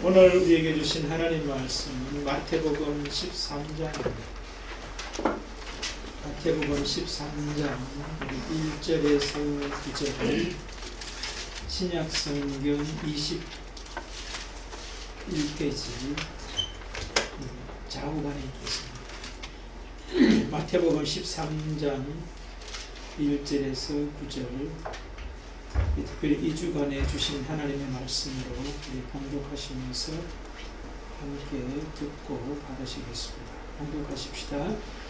오늘 우리에게 주신 하나님 말씀은 마태복음 13장입니다. 마태복음 13장 1절에서 9절, 신약성경 21페이지 좌우간에 있겠습니다. 마태복음 13장 1절에서 9절, 특별히 이 주간에 주신 하나님의 말씀으로 봉독하시면서 함께 듣고 받으시겠습니다. 봉독하십시다.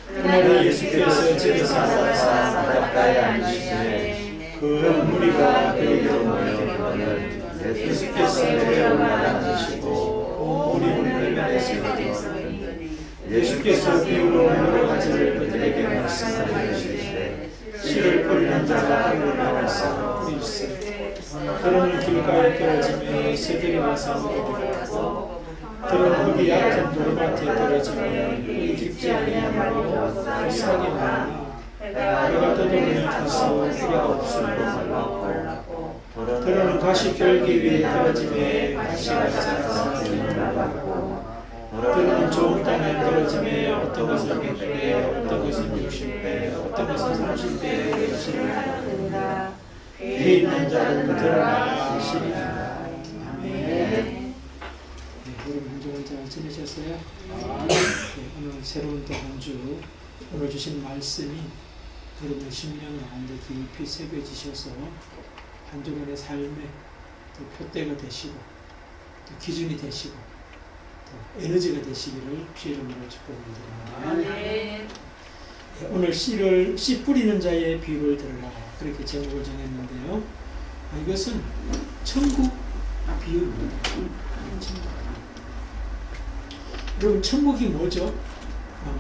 그날에 예수께서 집에서 나가사 바닷가에 앉으시되 그 무리가 그에게로 모여오거늘 예수께서 내려올라 앉으시고 무리를 외면해서 예수께서 비유로 여러 가지를 그들에게 말씀하시되 씨를 뿌리는 자가 그로 나와서 일세 들은 길가에 떨어지며 새들이 와서 먹어버렸고 들은 흙이 얕은 돌밭에 떨어지며 흙이 깊지 아니하므로 싹이 나나 해가 떠도니 타서 뿌리가 없으므로 말랐고 들은 가시 결기 위에 떨어지며 가시가 자라서 기름을 받고 들은 좋은 땅에 떨어지며 어떤 것은 100배, 어떤 것은 60배, 어떤 것은 30배, 60배 배 있는 자는 들어나 시리라. 아멘. 여러분 한 주간 잘 지내셨어요? 오늘 새로운 또 한 주, 오늘 주신 말씀이 여러분 심령 가운데 깊이 새겨지셔서 한 주간의 삶에 또 표대가 되시고 또 기준이 되시고 또 에너지가 되시기를 주의 이름으로 축복드립니다. 오늘 씨 뿌리는 자의 비유를 들으라, 그렇게 제목을 정했는데요. 이것은 천국 비유입니다. 여러분, 천국이 뭐죠?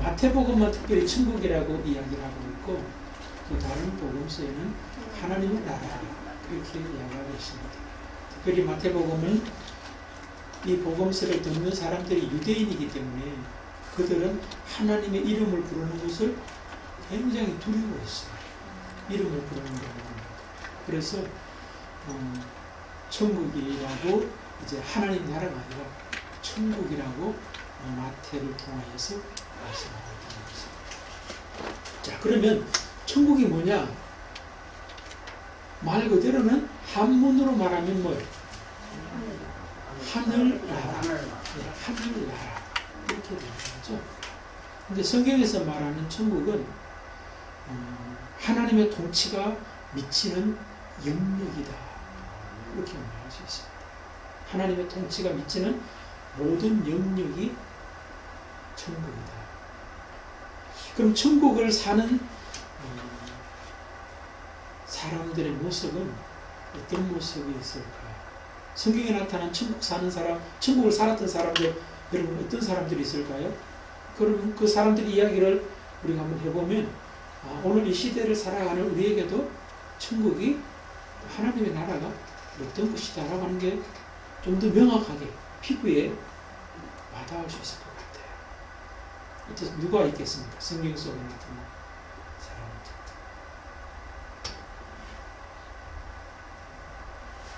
마태복음만 특별히 천국이라고 이야기를 하고 있고, 또 다른 복음서에는 하나님의 나라, 그렇게 이야기하고 있습니다. 특별히 마태복음은 이 복음서를 듣는 사람들이 유대인이기 때문에 그들은 하나님의 이름을 부르는 것을 굉장히 두려워했어요. 이름을 부르는 겁니다. 그래서 천국이라고 이제 하나님 나라가 아니라 천국이라고 마태를 통하여서 말씀하고 있는 것입니다. 자, 그러면 천국이 뭐냐? 말 그대로는 한문으로 말하면 뭐예요? 하늘나라. 하늘나라. 이렇게 되죠. 근데 성경에서 말하는 천국은 하나님의 통치가 미치는 영역이다, 이렇게 말할 수 있습니다. 하나님의 통치가 미치는 모든 영역이 천국이다. 그럼 천국을 사는 사람들의 모습은 어떤 모습이 있을까요? 성경에 나타난 천국 사는 사람, 천국을 살았던 사람들, 여러분 어떤 사람들이 있을까요? 그러면 그 사람들의 이야기를 우리가 한번 해보면, 오늘 이 시대를 살아가는 우리에게도 천국이 하나님의 나라가 어떤 것이다라고 하는 게 좀 더 명확하게 피부에 와닿을 수 있을 것 같아요. 어떻게 누가 있겠습니까? 성경 속에 나타난 사람들.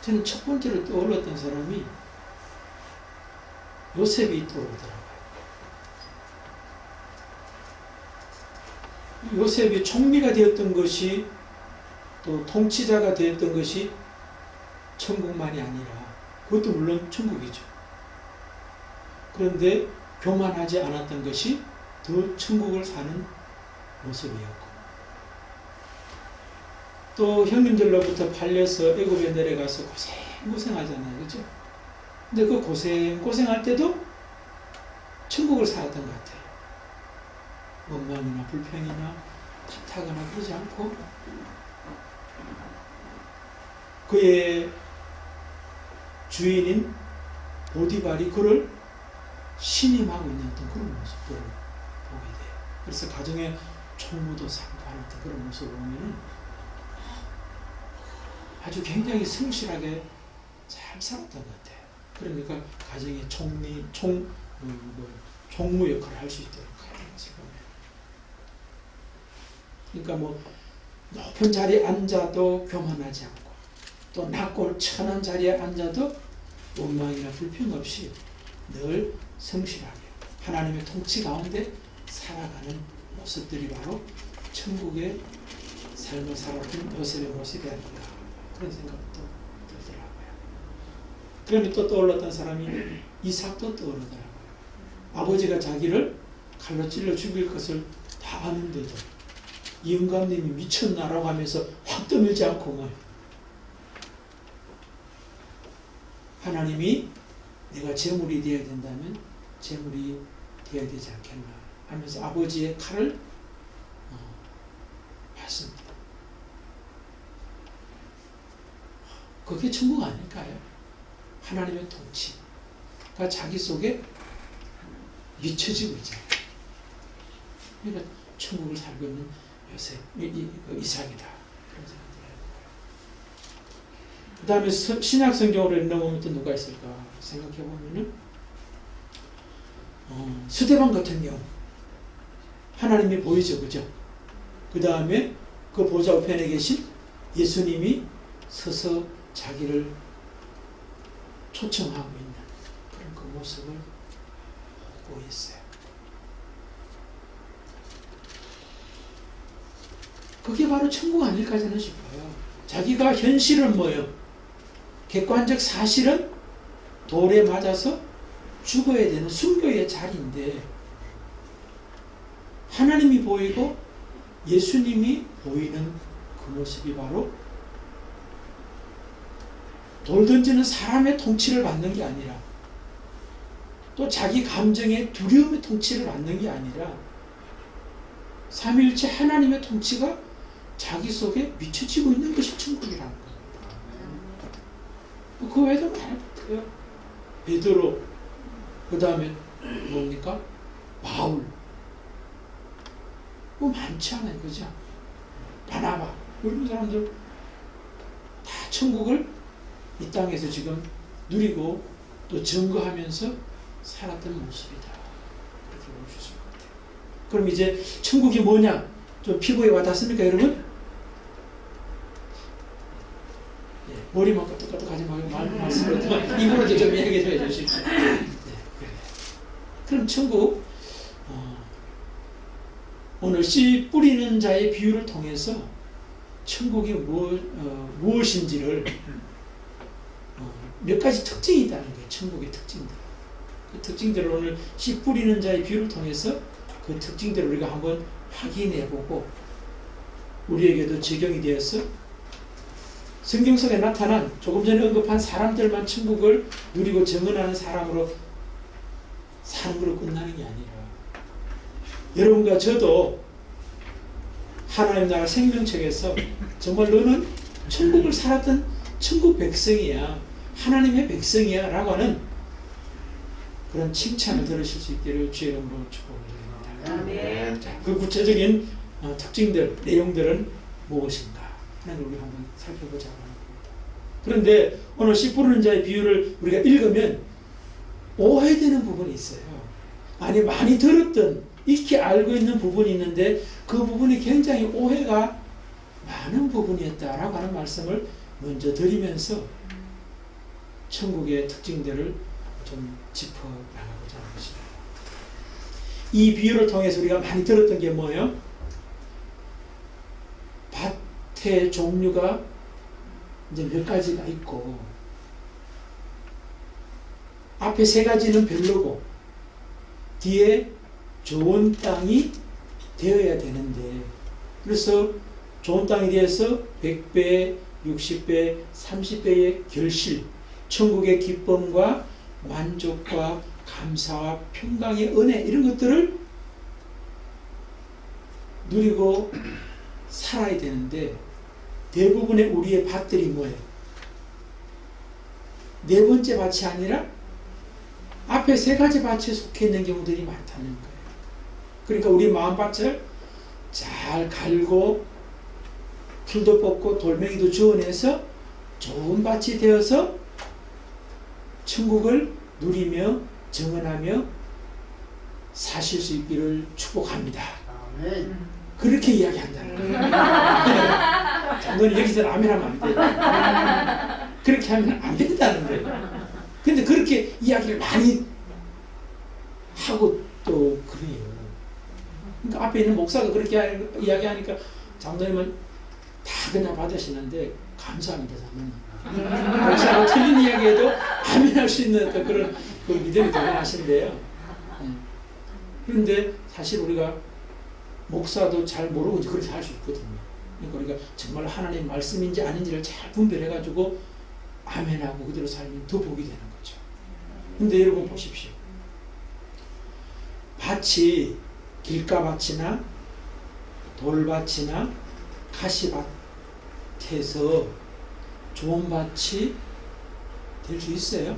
저는 첫 번째로 떠올랐던 사람이 요셉이 떠오르더라고요. 요셉이 총리가 되었던 것이, 또 통치자가 되었던 것이 천국만이 아니라, 그것도 물론 천국이죠. 그런데 교만하지 않았던 것이 더 천국을 사는 모습이었고, 또 형님들로부터 팔려서 애굽에 내려가서 고생하잖아요, 그렇죠? 근데 그 고생할 때도 천국을 살았던 것 같아요. 원망이나 불평이나 탓하거나 그러지 않고, 그의 주인인 보디발이 그를 신임하고 있는 어떤 그런 모습들을 보게 돼요. 그래서 가정의 총무도 삼고 하는 그런 모습을 보면은 아주 굉장히 성실하게 잘 살았던 것 같아요. 그러니까 가정의 총무 역할을 할 수 있도록 하는 것을 보면, 그러니까 뭐 높은 자리에 앉아도 교만하지 않고, 또 낮고 천한 자리에 앉아도 원망이나 불평 없이 늘 성실하게 하나님의 통치 가운데 살아가는 모습들이 바로 천국의 삶을 살았던 요셉의 모습이 아닌가 그런 생각도 들더라고요. 그러면 또 떠올랐던 사람이 이삭도 떠오르더라고요. 아버지가 자기를 칼로 찔러 죽일 것을 다 아는데도 이 영감님이 미쳤나라고 하면서 확 떠밀지 않고 하나님이 내가 제물이 되어야 된다면 제물이 되어야 되지 않겠나 하면서 아버지의 칼을 받습니다. 그게 천국 아닐까요? 하나님의 통치가 자기 속에 미쳐지고 있잖아요. 그러니까 천국을 살고 있는 요셉, 이삭이다. 그런 생각이 들어요. 그 다음에 신약 성경으로 넘어오면 또 누가 있을까 생각해 보면은 스데반 같은 경우 하나님이 보이죠, 그죠? 그 다음에 그 보좌 우편에 계신 예수님이 서서 자기를 초청하고 있는 그런 그 모습을 보고 있어요. 그게 바로 천국 아닐까 저는 싶어요. 자기가 현실은 뭐예요? 객관적 사실은 돌에 맞아서 죽어야 되는 순교의 자리인데 하나님이 보이고 예수님이 보이는 그 모습이 바로 돌 던지는 사람의 통치를 받는 게 아니라 또 자기 감정의 두려움의 통치를 받는 게 아니라 삼위일체 하나님의 통치가 자기 속에 미쳐지고 있는 것이 천국이라는 겁니다. 그 외에도 많이 붙어요. 베드로, 그 다음에 뭡니까? 바울. 뭐 많지 않아요, 그죠? 바나바, 이런 사람들 다 천국을 이 땅에서 지금 누리고 또 증거하면서 살았던 모습이다. 그렇게 볼 수 있을 것 같아요. 그럼 이제 천국이 뭐냐? 좀 피부에 와닿습니까, 여러분? 네, 머리만 까딱까딱하지 말고 말씀으로 입으로도 좀 얘기해 주십시오. 네, 그래. 그럼 천국 오늘 씨 뿌리는 자의 비유를 통해서 천국이 무엇인지를 몇 가지 특징이 있다는 거예요. 천국의 특징들. 그 특징들을 오늘 씨 뿌리는 자의 비유를 통해서 그 특징들을 우리가 한번 확인해보고 우리에게도 적용이 되어서 성경 속에 나타난 조금 전에 언급한 사람들만 천국을 누리고 정언하는 사람으로 사는 걸로 끝나는 게 아니라 여러분과 저도 하나님 나라 생명책에서 정말 너는 천국을 살았던 천국 백성이야, 하나님의 백성이야 라고 하는 그런 칭찬을 들으실 수 있기를 주의 이름으로 축복드립니다. 자, 그 구체적인 특징들, 내용들은 무엇인가 하는 걸 우리 한번 살펴보자고 합니다. 그런데 오늘 씨 뿌리는 자의 비유를 우리가 읽으면 오해되는 부분이 있어요. 아니 많이 들었던 익히 알고 있는 부분이 있는데 그 부분이 굉장히 오해가 많은 부분이었다라고 하는 말씀을 먼저 드리면서 천국의 특징들을 좀 짚어나가고자 하는 것입니다. 이 비유를 통해서 우리가 많이 들었던 게 뭐예요? 밭의 종류가 이제 몇 가지가 있고 앞에 세 가지는 별로고 뒤에 좋은 땅이 되어야 되는데 그래서 좋은 땅에 대해서 100배, 60배, 30배의 결실, 천국의 기쁨과 만족과 감사와 평강의 은혜 이런 것들을 누리고 살아야 되는데 대부분의 우리의 밭들이 뭐예요? 네 번째 밭이 아니라 앞에 세 가지 밭에 속해 있는 경우들이 많다는 거예요. 그러니까 우리 마음밭을 잘 갈고 풀도 뽑고 돌멩이도 주워내서 좋은 밭이 되어서 천국을 누리며 정언하며 사실 수 있기를 축복합니다. 아멘. 그렇게 이야기한다는 거예요. 너는 여기서 아멘 하면 안 돼. 그렇게 하면 안 된다는 거예요. 근데 그렇게 이야기를 많이 하고 또 그래요. 그러니까 앞에 있는 목사가 그렇게 이야기하니까 장로님은 다 그냥 받으시는데 감사합니다. 저는 목사가 틀린 이야기에도 아멘할 수 있는 어떤 그런 그 믿음이 대단하신데요. 그런데 사실 우리가 목사도 잘 모르고 이제 그렇게 할 수 있거든요. 그러니까 우리가 정말 하나님 말씀인지 아닌지를 잘 분별해가지고 아멘하고 그대로 살면 더 복이 되는 거죠. 근데 여러분 보십시오. 밭이 길가밭이나 돌밭이나 가시밭에서 좋은 밭이 될 수 있어요?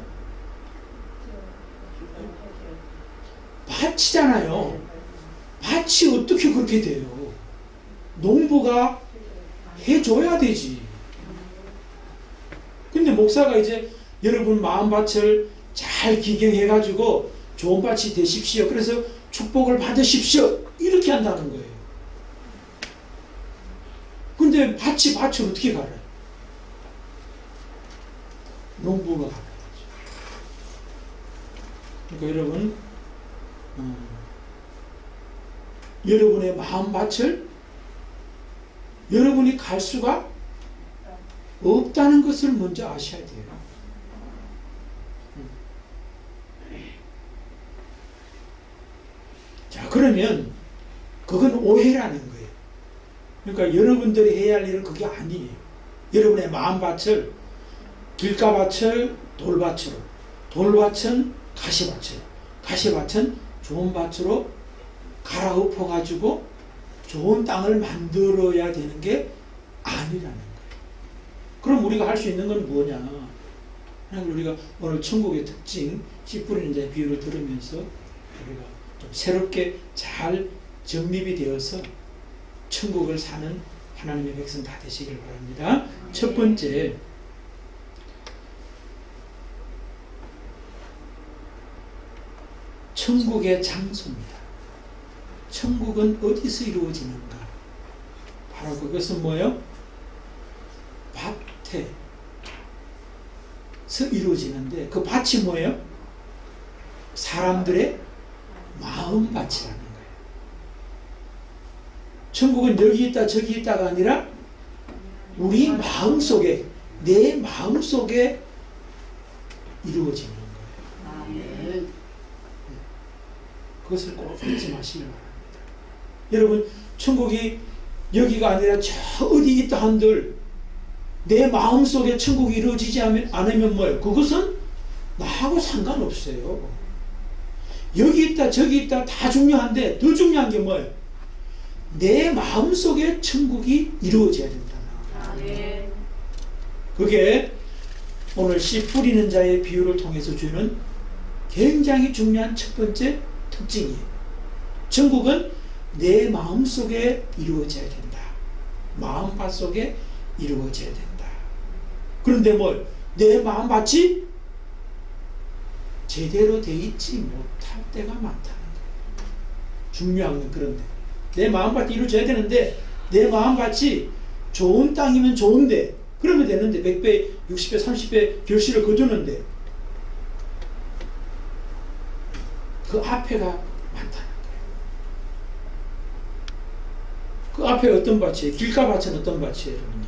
밭이잖아요. 밭이 어떻게 그렇게 돼요? 농부가 해줘야 되지. 근데 목사가 이제 여러분 마음밭을 잘 기경해가지고 좋은 밭이 되십시오. 그래서 축복을 받으십시오. 이렇게 한다는 거예요. 근데 밭을 어떻게 갈아요? 농부가 갈아야죠. 그러니까 여러분, 여러분의 마음밭을 여러분이 갈 수가 없다는 것을 먼저 아셔야 돼요. 자, 그러면 그건 오해라는 거예요. 그러니까 여러분들이 해야 할 일은 그게 아니에요. 여러분의 마음밭을 길가밭을 돌밭으로, 돌밭은 가시밭으로, 가시밭은 좋은 밭으로 갈아엎어 가지고 좋은 땅을 만들어야 되는 게 아니라는 거예요. 그럼 우리가 할 수 있는 건 뭐냐? 우리가 오늘 천국의 특징, 씨 뿌리는 자의 비유를 들으면서 우리가 좀 새롭게 잘 정립이 되어서 천국을 사는 하나님의 백성 다 되시길 바랍니다. 첫 번째, 천국의 장소입니다. 천국은 어디서 이루어지는가? 바로 그것은 뭐예요? 밭에서 이루어지는데 그 밭이 뭐예요? 사람들의 마음밭이라는 거예요. 천국은 여기 있다 저기 있다가 아니라 우리 마음속에, 내 마음속에 이루어지는 거예요. 그것을 꼭 잊지 마시길 바랍니다. 여러분, 천국이 여기가 아니라 저 어디 있다 한들 내 마음속에 천국이 이루어지지 않으면 뭐예요? 그것은 나하고 상관없어요. 여기 있다 저기 있다 다 중요한데 더 중요한 게 뭐예요? 내 마음속에 천국이 이루어져야 된다. 그게 오늘 씨 뿌리는 자의 비유를 통해서 주는 굉장히 중요한 첫 번째 특징이에요. 천국은 내 마음속에 이루어져야 된다. 마음밭 속에 이루어져야 된다. 그런데 뭘? 내 마음밭이 제대로 돼 있지 못할 때가 많다는 거예요. 중요한 건 그런데 내 마음밭이 이루어져야 되는데 내 마음밭이 좋은 땅이면 좋은데 그러면 되는데 100배, 60배, 30배 결실을 거두는데 그 앞에가 많다는 거예요. 그 앞에 어떤 밭이에요? 길가밭은 어떤 밭이에요, 여러분요?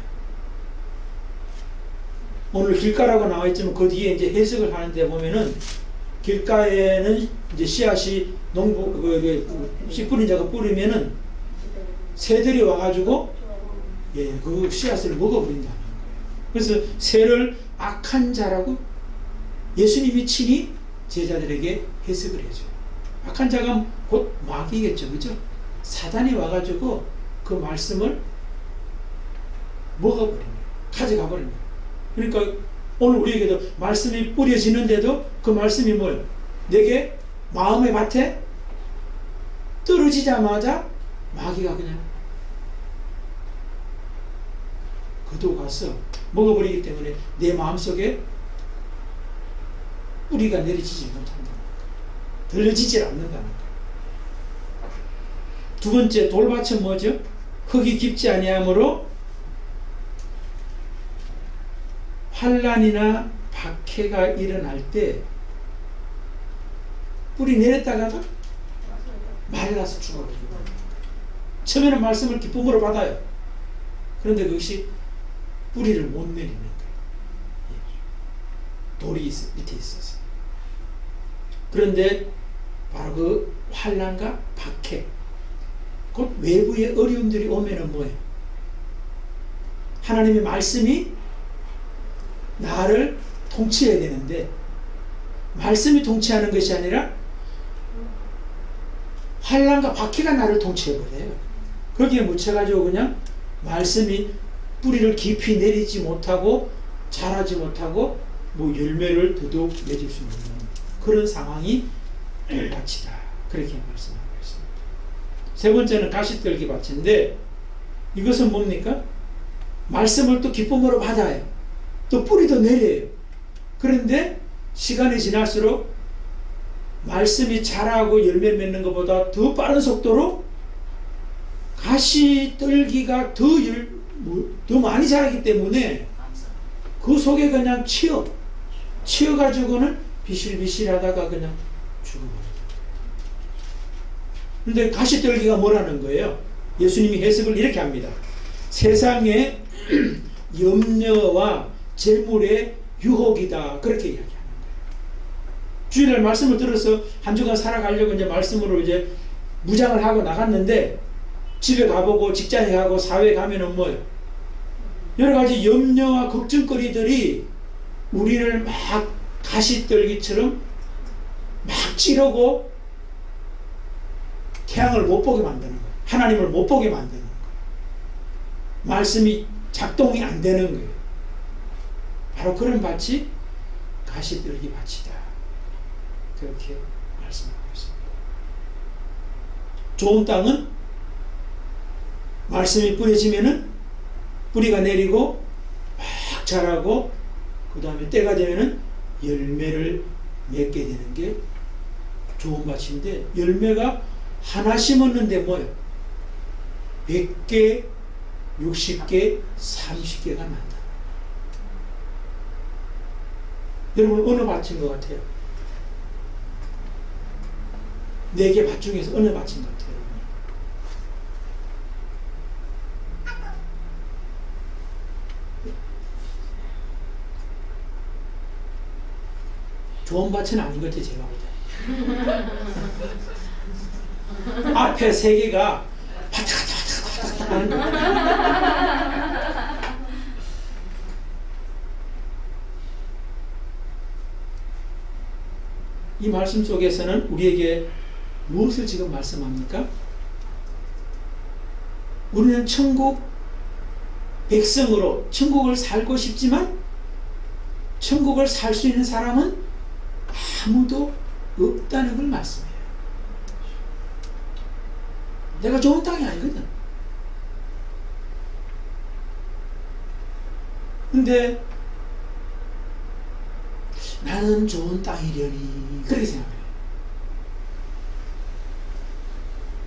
오늘 길가라고 나와 있지만 그 뒤에 이제 해석을 하는데 보면은 길가에는 이제 씨앗이 씨 뿌린 자가 뿌리면은 새들이 와가지고 그 씨앗을 먹어버린다는 거예요. 그래서 새를 악한 자라고 예수님이 친히 제자들에게 해석을 해줘요. 악한 자가 곧 마귀겠죠, 그죠? 사단이 와가지고 그 말씀을 먹어버린 거예요. 가져가 버린 거예요. 그러니까 오늘 우리에게도 말씀이 뿌려지는데도 그 말씀이 뭐예요? 내게 마음의 밭에 떨어지자마자 마귀가 그냥 가서 먹어버리기 때문에 내 마음속에 뿌리가 내려지지 못한다. 들려지질 않는다는 거예요. 두 번째 돌밭은 뭐죠? 흙이 깊지 아니하므로 환난이나 박해가 일어날 때 뿌리 내렸다가도 말라서 죽어버리고, 처음에는 말씀을 기쁨으로 받아요. 그런데 그것이 뿌리를 못 내리는 거예요. 돌이 밑에 있어서. 그런데 바로 그 환난과 박해, 곧 외부의 어려움들이 오면은 뭐예요? 하나님의 말씀이 나를 통치해야 되는데, 말씀이 통치하는 것이 아니라 환난과 박해가 나를 통치해버려요. 거기에 묻혀가지고 그냥 말씀이 뿌리를 깊이 내리지 못하고 자라지 못하고 뭐 열매를 더더욱 맺을 수 있는 그런 상황이 돌밭이다. 그렇게 말씀하고 있습니다. 세 번째는 가시떨기 밭인데, 이것은 뭡니까? 말씀을 또 기쁨으로 받아요. 또 뿌리도 내려요. 그런데 시간이 지날수록 말씀이 자라고 열매 맺는 것보다 더 빠른 속도로 가시떨기가 더 많이 자라기 때문에 그 속에 그냥 치여가지고는 비실비실하다가 그냥 죽어버려요. 그런데 가시떨기가 뭐라는 거예요? 예수님이 해석을 이렇게 합니다. 세상의 염려와 재물의 유혹이다. 그렇게 이야기합니다. 주일날 말씀을 들어서 한 주간 살아가려고 이제 말씀으로 이제 무장을 하고 나갔는데, 집에 가보고 직장에 가고 사회에 가면은 뭐예요? 여러 가지 염려와 걱정거리들이 우리를 막 가시떨기처럼 막 찌르고 태양을 못 보게 만드는 거예요. 하나님을 못 보게 만드는 거예요. 말씀이 작동이 안 되는 거예요. 바로 그런 밭이 가시떨기 밭이다. 그렇게 말씀하고 있습니다. 좋은 땅은 말씀이 뿌려지면은 뿌리가 내리고 막 자라고, 그 다음에 때가 되면은 열매를 맺게 되는 게 좋은 밭인데, 열매가 하나 심었는데 뭐예요? 100개, 60개, 30개가 난다. 여러분 어느 밭인 것 같아요? 4개 밭 중에서 어느 밭인 것 같아요? 좋은 밭은 아닌 것 같아요. 제가 볼 때. 앞에 3개가 바타바타바타바타 하는 거예요. 이 말씀 속에서는 우리에게 무엇을 지금 말씀합니까? 우리는 천국 백성으로 천국을 살고 싶지만 천국을 살 수 있는 사람은 아무도 없다는 걸 말씀해요. 내가 좋은 땅이 아니거든. 근데 나는 좋은 땅이려니 그렇게 생각해요.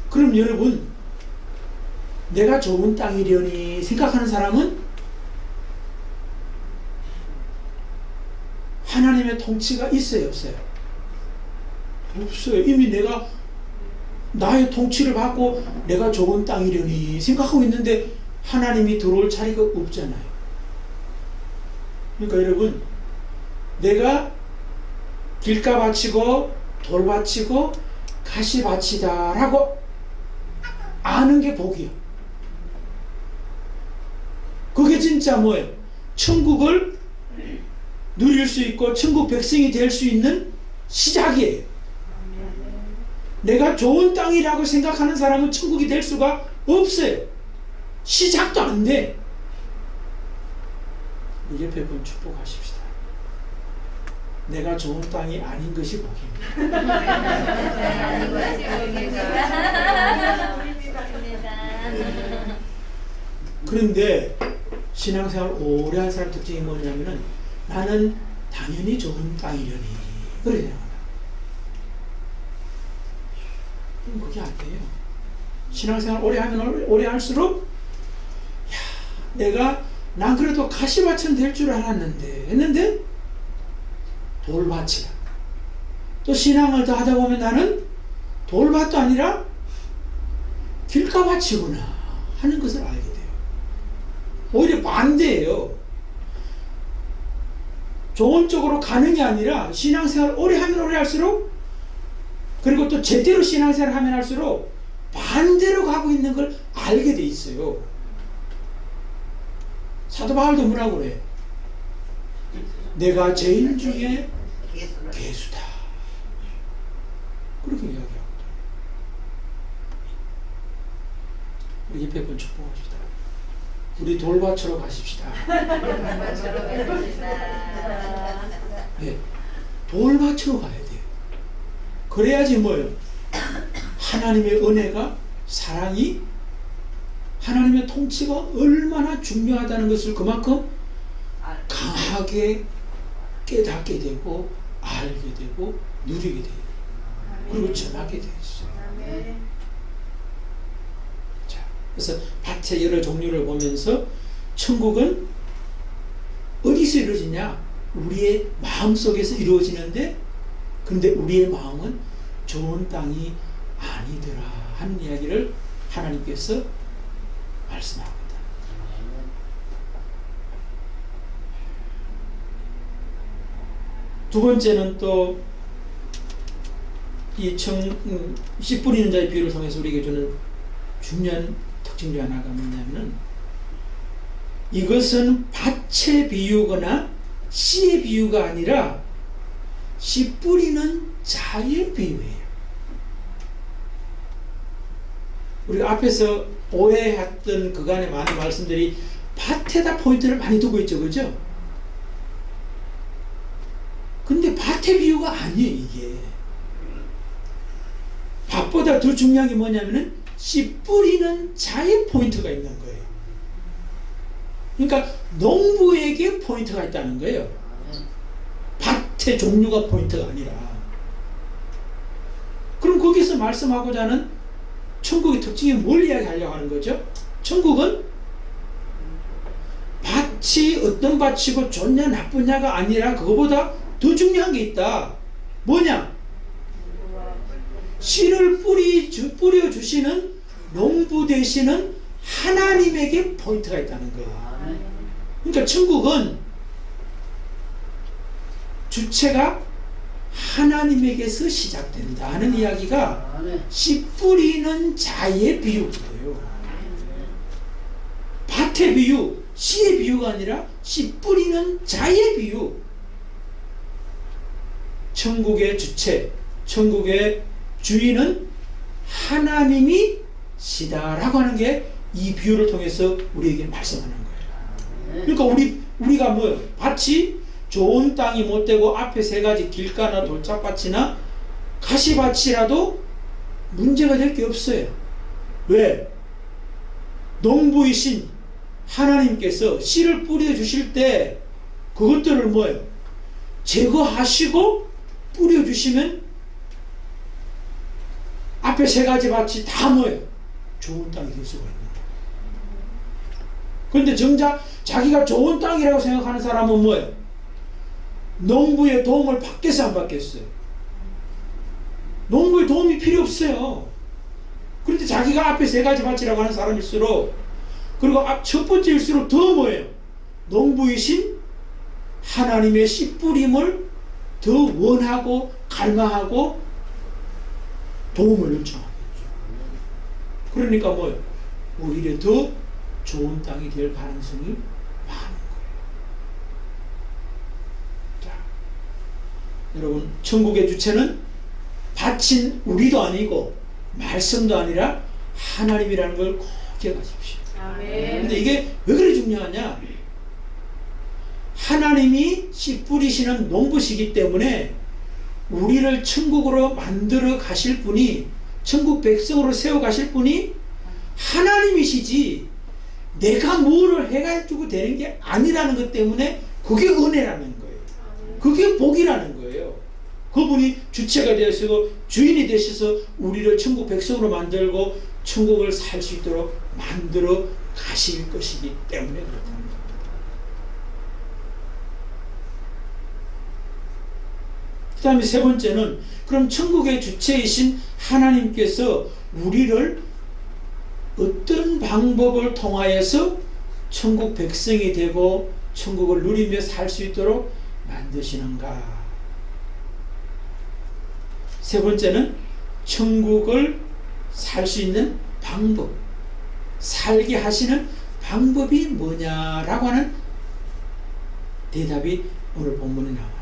그럼 여러분, 내가 좋은 땅이려니 생각하는 사람은 하나님의 통치가 있어요, 없어요? 없어요. 이미 내가 나의 통치를 받고 내가 좋은 땅이려니 생각하고 있는데 하나님이 들어올 자리가 없잖아요. 그러니까 여러분, 내가 길가밭이고 돌밭이고 가시밭이다 라고 아는 게 복이야. 그게 진짜 뭐예요? 천국을 누릴 수 있고 천국 백성이 될 수 있는 시작이에요. 내가 좋은 땅이라고 생각하는 사람은 천국이 될 수가 없어요. 시작도 안 돼. 우리 옆에 분 축복하십시다. 내가 좋은 땅이 아닌 것이 복입니다. 그런데 신앙생활 오래 한 사람 특징이 뭐냐면은 나는 당연히 좋은 땅이려니 그렇게 생각한다. 그럼 그게 안 돼요. 신앙생활 오래 하면 오래 할수록 난 그래도 가시밭은 될 줄 알았는데 했는데 돌밭이다. 또 신앙을 더 하다 보면 나는 돌밭도 아니라 길가밭이구나 하는 것을 알게 돼요. 오히려 반대예요. 좋은 쪽으로 가는 게 아니라 신앙생활을 오래 하면 오래 할수록, 그리고 또 제대로 신앙생활을 하면 할수록 반대로 가고 있는 걸 알게 돼 있어요. 사도 바울도 뭐라고 그래? 내가 죄인 중에 괴수다. 그렇게 이야기하거든. 우리 옆에 분 축복합시다. 우리 돌밭으로 가십시다. 네, 돌밭으로 가야 돼요. 그래야지 뭐예요? 하나님의 은혜가, 사랑이, 하나님의 통치가 얼마나 중요하다는 것을 그만큼 강하게 깨닫게 되고 알게 되고 누리게 돼요. 그리고 전하게 되어 있어요. 자, 그래서 밭의 여러 종류를 보면서 천국은 어디서 이루어지냐? 우리의 마음속에서 이루어지는데, 근데 우리의 마음은 좋은 땅이 아니더라 하는 이야기를 하나님께서 말씀합니다. 두 번째는 또 이 씨 뿌리는 자의 비유를 통해서 우리에게 주는 중요한 특징 중 하나가 뭐냐면, 이것은 밭의 비유거나 씨의 비유가 아니라 씨 뿌리는 자의 비유예요. 우리가 앞에서 오해했던 그간의 많은 말씀들이 밭에다 포인트를 많이 두고 있죠, 그죠? 근데 밭의 비유가 아니에요, 이게. 밭보다 더 중요한 게 뭐냐면은 씨 뿌리는 자의 포인트가 있는 거예요. 그러니까 농부에게 포인트가 있다는 거예요. 밭의 종류가 포인트가 아니라. 그럼 거기서 말씀하고자 하는 천국의 특징이 뭘 이야기하려고 하는 거죠? 천국은 밭이 어떤 밭이고 좋냐 나쁘냐가 아니라 그거보다 더 중요한 게 있다. 뭐냐? 씨를 뿌려주시는 농부 되시는 하나님에게 포인트가 있다는 거예요. 그러니까 천국은 주체가 하나님에게서 시작된다 하는 이야기가 씨 뿌리는 자의 비유예요. 밭의 비유, 씨의 비유가 아니라 씨 뿌리는 자의 비유. 천국의 주체, 천국의 주인은 하나님이 시다라고 하는 게 이 비유를 통해서 우리에게 말씀하는 거예요. 그러니까 우리가 뭐예요? 밭이 좋은 땅이 못 되고 앞에 세 가지 길가나 돌짝밭이나 가시밭이라도 문제가 될 게 없어요. 왜? 농부이신 하나님께서 씨를 뿌려주실 때 그것들을 뭐예요? 제거하시고 뿌려주시면 앞에 세 가지 밭이 다 뭐예요? 좋은 땅이 될 수가 있는 거예요. 그런데 정작 자기가 좋은 땅이라고 생각하는 사람은 뭐예요? 농부의 도움을 받겠어요, 안 받겠어요? 농부의 도움이 필요 없어요. 그런데 자기가 앞에 세 가지 밭이라고 하는 사람일수록, 그리고 첫 번째일수록 더 뭐예요? 농부이신 하나님의 씨 뿌림을 더 원하고 갈망하고 도움을 요청하겠죠. 그러니까 뭐예요? 오히려 더 좋은 땅이 될 가능성이 많은 거예요. 자, 여러분, 천국의 주체는 밭인 우리도 아니고 말씀도 아니라 하나님이라는 걸 꼭 기억하십시오. 근데 이게 왜 그리 중요하냐? 하나님이 씨 뿌리시는 농부시기 때문에 우리를 천국으로 만들어 가실 분이, 천국 백성으로 세워 가실 분이 하나님이시지 내가 뭐를 해가지고 되는 게 아니라는 것 때문에 그게 은혜라는 거예요. 그게 복이라는 거예요. 그분이 주체가 되시고 주인이 되셔서 우리를 천국 백성으로 만들고 천국을 살 수 있도록 만들어 가실 것이기 때문에 그렇답니다. 그 다음에 세 번째는 그럼 천국의 주체이신 하나님께서 우리를 어떤 방법을 통하여서 천국 백성이 되고 천국을 누리며 살 수 있도록 만드시는가. 세 번째는 천국을 살 수 있는 방법, 살게 하시는 방법이 뭐냐라고 하는 대답이 오늘 본문에 나와요.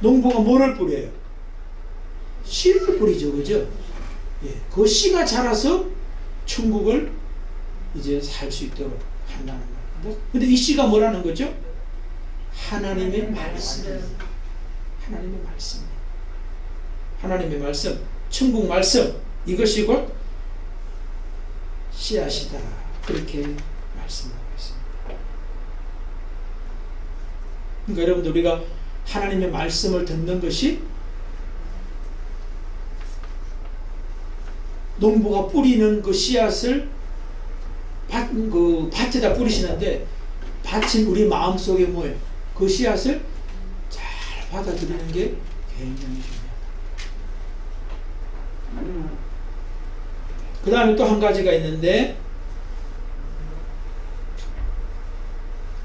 농부가 뭐를 뿌려요? 씨를 뿌리죠, 그죠? 예, 그 씨가 자라서 천국을 이제 살 수 있도록 한다는 말입니다. 근데 이 씨가 뭐라는 거죠? 하나님의 말씀. 하나님의 말씀. 하나님의 말씀, 천국 말씀, 이것이 곧 씨앗이다. 그렇게 말씀하고 있습니다. 그러니까 여러분들 우리가 하나님의 말씀을 듣는 것이 농부가 뿌리는 그 씨앗을 밭에다 뿌리시는데 밭인 우리 마음속에 뭐예요? 그 씨앗을 잘 받아들이는 게 굉장히 중요하다. 그 다음에 또 한 가지가 있는데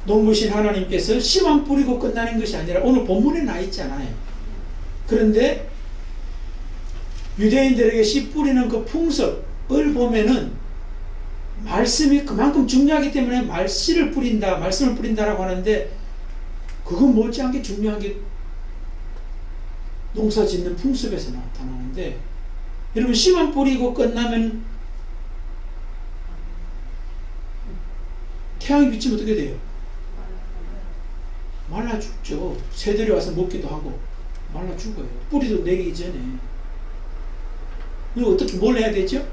농부신 하나님께서 씨만 뿌리고 끝나는 것이 아니라 오늘 본문에 나 있잖아요. 그런데 유대인들에게 씨 뿌리는 그 풍습을 보면은 말씀이 그만큼 중요하기 때문에 씨를 뿌린다, 말씀을 뿌린다라고 하는데 그건 못지않게 중요한 게 농사 짓는 풍습에서 나타나는데 여러분 씨만 뿌리고 끝나면 태양이 비치면 어떻게 돼요? 말라 죽죠. 새들이 와서 먹기도 하고 말라 죽어요. 뿌리도 내기 전에. 그럼 어떻게 뭘 해야 되죠?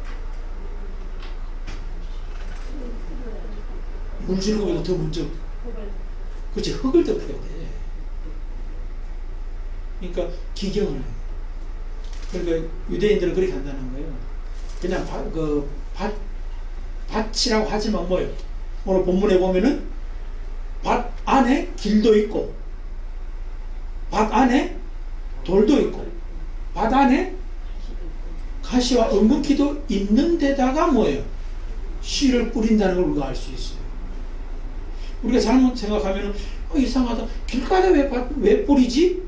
물 주는 것보다 더 먼저 그렇지 흙을 덮어야 돼. 그러니까 기경을 해요. 그러니까 유대인들은 그렇게 한다는 거예요. 그냥 밭이라고 하지만 뭐예요? 오늘 본문에 보면은 밭 안에 길도 있고 밭 안에 돌도 있고 밭 안에 가시와 엉겅퀴도 있는 데다가 뭐예요? 씨를 뿌린다는 걸 우리가 알 수 있어요. 우리가 잘못 생각하면 이상하다. 길가에 왜 뿌리지?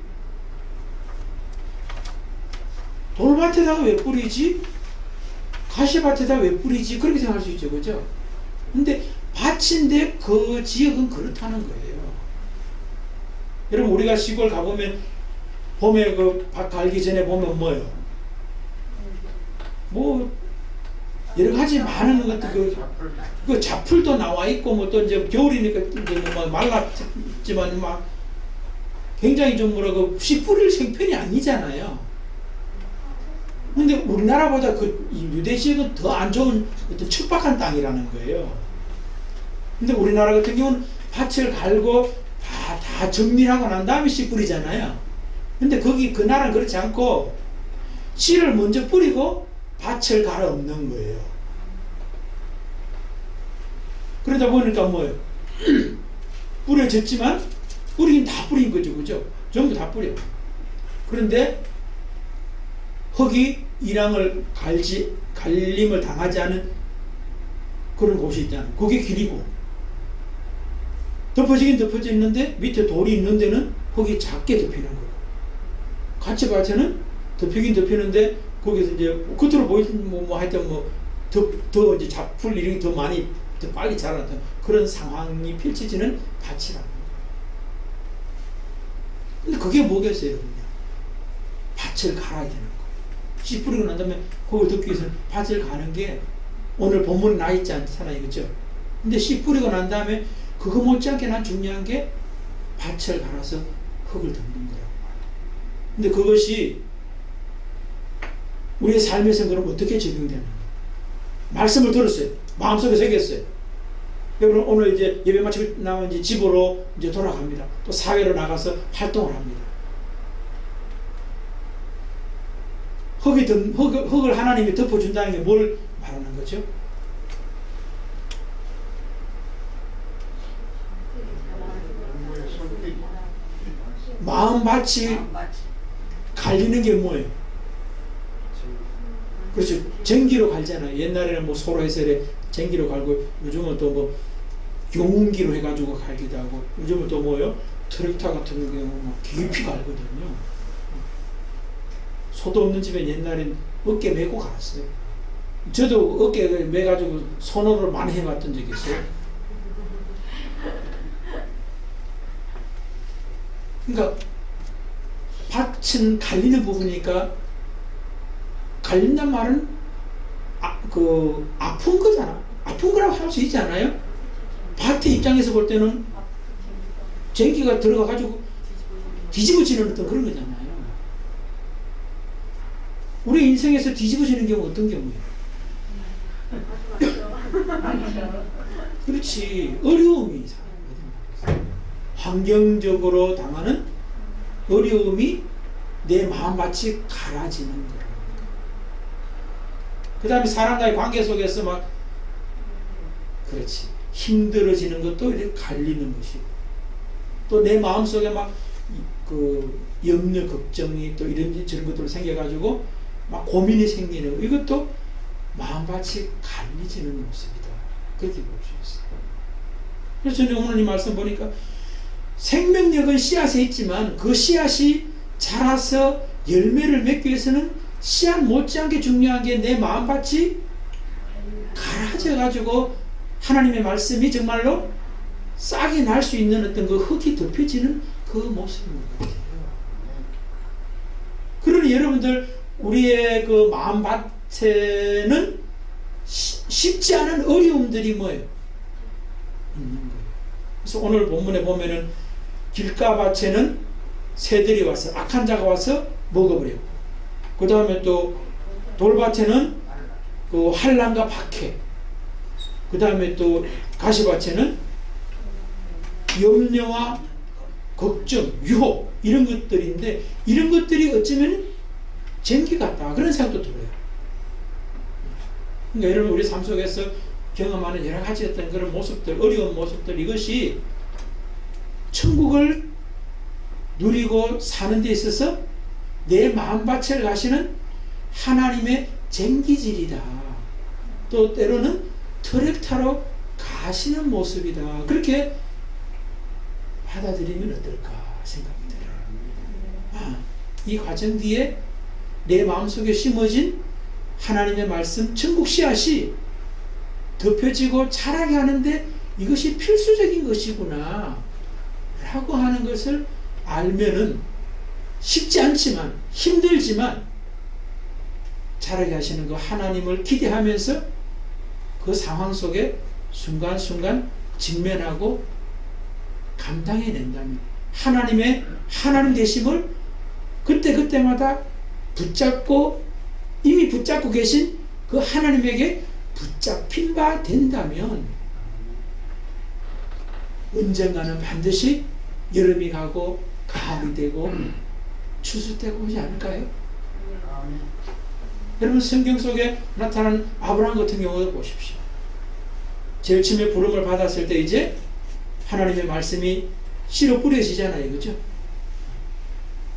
돌밭에다가 왜 뿌리지? 가시밭에다 왜 뿌리지? 그렇게 생각할 수 있죠. 그죠? 근데 밭인데 그 지역은 그렇다는 거예요. 여러분 우리가 시골 가보면 봄에 그 밭 갈기 전에 보면 뭐예요? 뭐 여러 가지 많은 것들 그 잡풀도 나와 있고 뭐 또 이제 겨울이니까 이제 뭐 말랐지만 막 굉장히 좀 뭐라고 씨 뿌릴 생편이 아니잖아요. 근데 우리나라보다 그 유대 지역은 더 안 좋은 어떤 척박한 땅이라는 거예요. 근데 우리나라 같은 경우는 밭을 갈고 다 정리하고 난 다음에 씨 뿌리잖아요. 근데 그 나라는 그렇지 않고 씨를 먼저 뿌리고 밭을 갈아 엎는 거예요. 그러다 보니까 뭐예요? 뿌려졌지만 뿌리긴 다 뿌린 거죠. 그죠? 전부 다 뿌려. 그런데 흙이 이랑을 갈림을 당하지 않은 그런 곳이 있잖아요. 그게 길이고 덮어지긴 덮어져 있는데 밑에 돌이 있는 데는 흙이 작게 덮이는 거고 가치밭에는 덮이긴 덮이는데 거기서 이제 겉으로 보이는 뭐 하여튼 더 이제 잡풀 이런 게 더 많이 더 빨리 자라는 그런 상황이 펼쳐지는 밭이라고. 근데 그게 뭐겠어요? 밭을 갈아야 되는 거예요. 씨 뿌리고 난 다음에 그걸 덮기 위해서는 밭을 가는 게 오늘 본문에 나 있지 않잖아요. 그죠? 근데 씨 뿌리고 난 다음에 그거 못지않게 난 중요한 게 밭을 갈아서 흙을 덮는 거라고. 근데 그것이 우리의 삶에서 그럼 어떻게 적용되는 거예요? 말씀을 들었어요. 마음속에 새겼어요. 여러분 오늘 이제 예배 마치고 나면 이제 집으로 이제 돌아갑니다. 또 사회로 나가서 활동을 합니다. 흙을 하나님이 덮어준다는 게 뭘 말하는 거죠? 마음밭이 갈리는 게 뭐예요? 그렇죠. 전기로 갈잖아요. 옛날에는 뭐 소로 해서 전기로 갈고, 요즘은 또 뭐 용기로 해가지고 갈기도 하고, 요즘은 또 뭐예요? 트랙터 같은 경우는 깊이 갈거든요. 소도 없는 집엔 옛날엔 어깨 메고 갔어요. 저도 어깨 매가지고 손으로 많이 해봤던 적이 있어요. 그러니까 밭은 갈리는 부분이니까, 갈린단 말은 아픈 거잖아. 아픈 거라고 할 수 있지 않아요? 밭의 입장에서 볼 때는 전기가 들어가가지고 뒤집어지는 어떤 그런 거잖아요. 우리 인생에서 뒤집어지는 경우 어떤 경우예요? 그렇지. 어려움이 환경적으로 당하는 어려움이 내 마음밭이 갈아지는 거예요. 그 다음에 사람과의 관계 속에서 막 그렇지 힘들어지는 것도 이렇게 갈리는 것이고, 또 내 마음속에 막 그 염려 걱정이 또 이런 저런 것들로 생겨가지고 막 고민이 생기는 거, 이것도 마음밭이 갈리지는 모습이다. 그렇게 볼 수 있어요. 그래서 저는 오늘 이 말씀 보니까 생명력은 씨앗에 있지만 그 씨앗이 자라서 열매를 맺기 위해서는 씨앗 못지않게 중요한 게 내 마음밭이 갈아져 가지고 하나님의 말씀이 정말로 싹이 날 수 있는 어떤 그 흙이 덮여지는 그 모습인 것 같아요. 그러니 여러분들, 우리의 그 마음밭에는 쉽지 않은 어려움들이 뭐예요? 있는 거예요. 그래서 오늘 본문에 보면은 길가밭에는 새들이 와서, 악한 자가 와서 먹어버렸고, 그 다음에 또 돌밭에는 그 환난과 박해, 그 다음에 또 가시밭에는 염려와 걱정, 유혹, 이런 것들인데, 이런 것들이 어쩌면 전기 같다, 그런 생각도 들어요. 그러니까 여러분, 우리 삶 속에서 경험하는 여러 가지 어떤 그런 모습들, 어려운 모습들, 이것이 천국을 누리고 사는 데 있어서 내 마음밭을 가시는 하나님의 쟁기질이다. 또 때로는 트랙터로 가시는 모습이다. 그렇게 받아들이면 어떨까 생각이 들어요. 이 과정 뒤에 내 마음속에 심어진 하나님의 말씀, 천국 씨앗이 덮여지고 자라게 하는데 이것이 필수적인 것이구나 라고 하는 것을 알면은, 쉽지 않지만 힘들지만 자라게 하시는 그 하나님을 기대하면서 그 상황 속에 순간순간 직면하고 감당해낸다면, 하나님 되심을 그때그때마다 붙잡고, 이미 붙잡고 계신 그 하나님에게 붙잡힌 바 된다면 언젠가는 반드시 여름이 가고 가을이 되고 추수 때가 오지 않을까요? 여러분, 성경 속에 나타난 아브라함 같은 경우도 보십시오. 제일 처음에 부름을 받았을 때 이제 하나님의 말씀이 씨로 뿌려지잖아요. 그죠?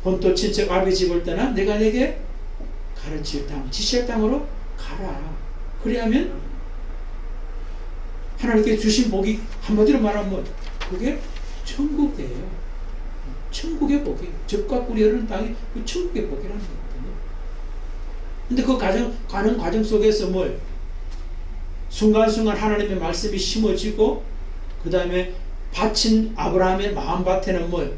본토 친척 아비 집을 떠나 내가 내게 가르칠 땅, 지시할 땅으로 가라. 그래야면 하나님께 주신 복이, 한마디로 말하면 뭐, 그게 천국이에요. 천국의 복이에요. 젖과 꿀이 흐르는 땅이 그 천국의 복이라는 거거든요. 근데 그 가는 과정 속에서 뭘? 순간순간 하나님의 말씀이 심어지고, 그 다음에 바친 아브라함의 마음밭에는 뭘?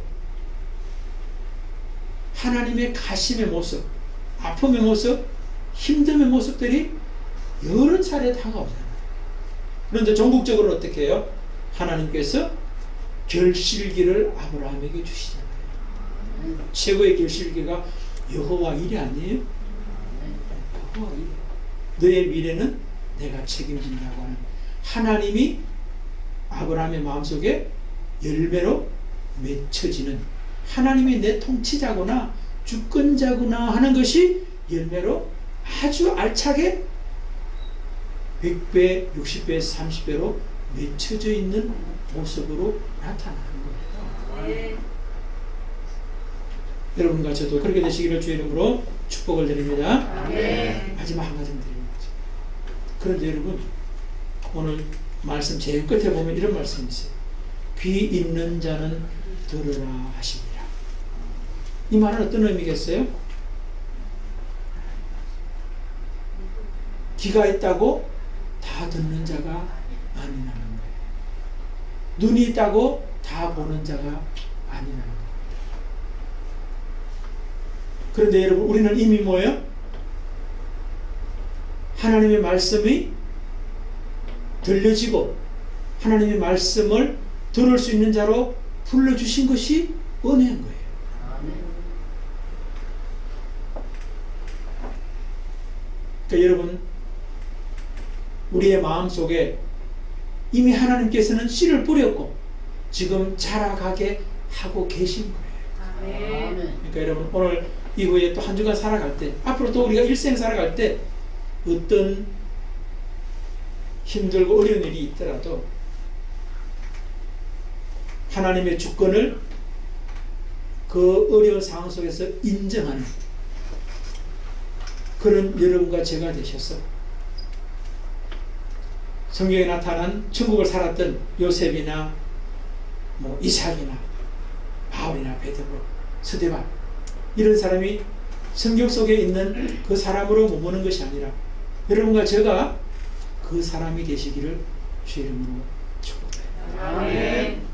하나님의 가심의 모습, 아픔의 모습, 힘듦의 모습들이 여러 차례 다가오잖아요. 그런데 전국적으로 어떻게 해요? 하나님께서 결실기를 아브라함에게 주시잖아요. 최고의 결실기가 여호와 일이 아니에요? 여호와 일. 너의 미래는 내가 책임진다고 하는 하나님이 아브라함의 마음속에 열매로 맺혀지는, 하나님이 내 통치자구나, 주권자구나 하는 것이 열매로 아주 알차게 100배, 60배, 30배로 맺혀져 있는 모습으로 나타나는 거예요. 여러분과 저도 그렇게 되시기를 주의 이름으로 축복을 드립니다. 아멘. 마지막 한 가지 드리는 거죠. 그런데 여러분, 오늘 말씀 제일 끝에 보면 이런 말씀이 있어요. 귀 있는 자는 들으라 하십니다. 이 말은 어떤 의미겠어요? 귀가 있다고 다 듣는 자가 아니라는 거예요. 눈이 있다고 다 보는 자가 아니라는 거예요. 그런데 여러분, 우리는 이미 뭐예요? 하나님의 말씀이 들려지고 하나님의 말씀을 들을 수 있는 자로 불러주신 것이 은혜인 거예요. 그러니까 여러분, 우리의 마음속에 이미 하나님께서는 씨를 뿌렸고 지금 자라가게 하고 계신 거예요. 그러니까 여러분, 오늘 이후에 또 한 주간 살아갈 때, 앞으로 또 우리가 일생 살아갈 때 어떤 힘들고 어려운 일이 있더라도 하나님의 주권을 그 어려운 상황 속에서 인정하는 그런 여러분과 제가 되셔서 성경에 나타난 천국을 살았던 요셉이나 뭐 이삭이나 바울이나 베드로, 스데반, 이런 사람이 성경 속에 있는 그 사람으로 머무는 것이 아니라 여러분과 제가 그 사람이 되시기를 주의 이름으로 축복합니다. 아멘.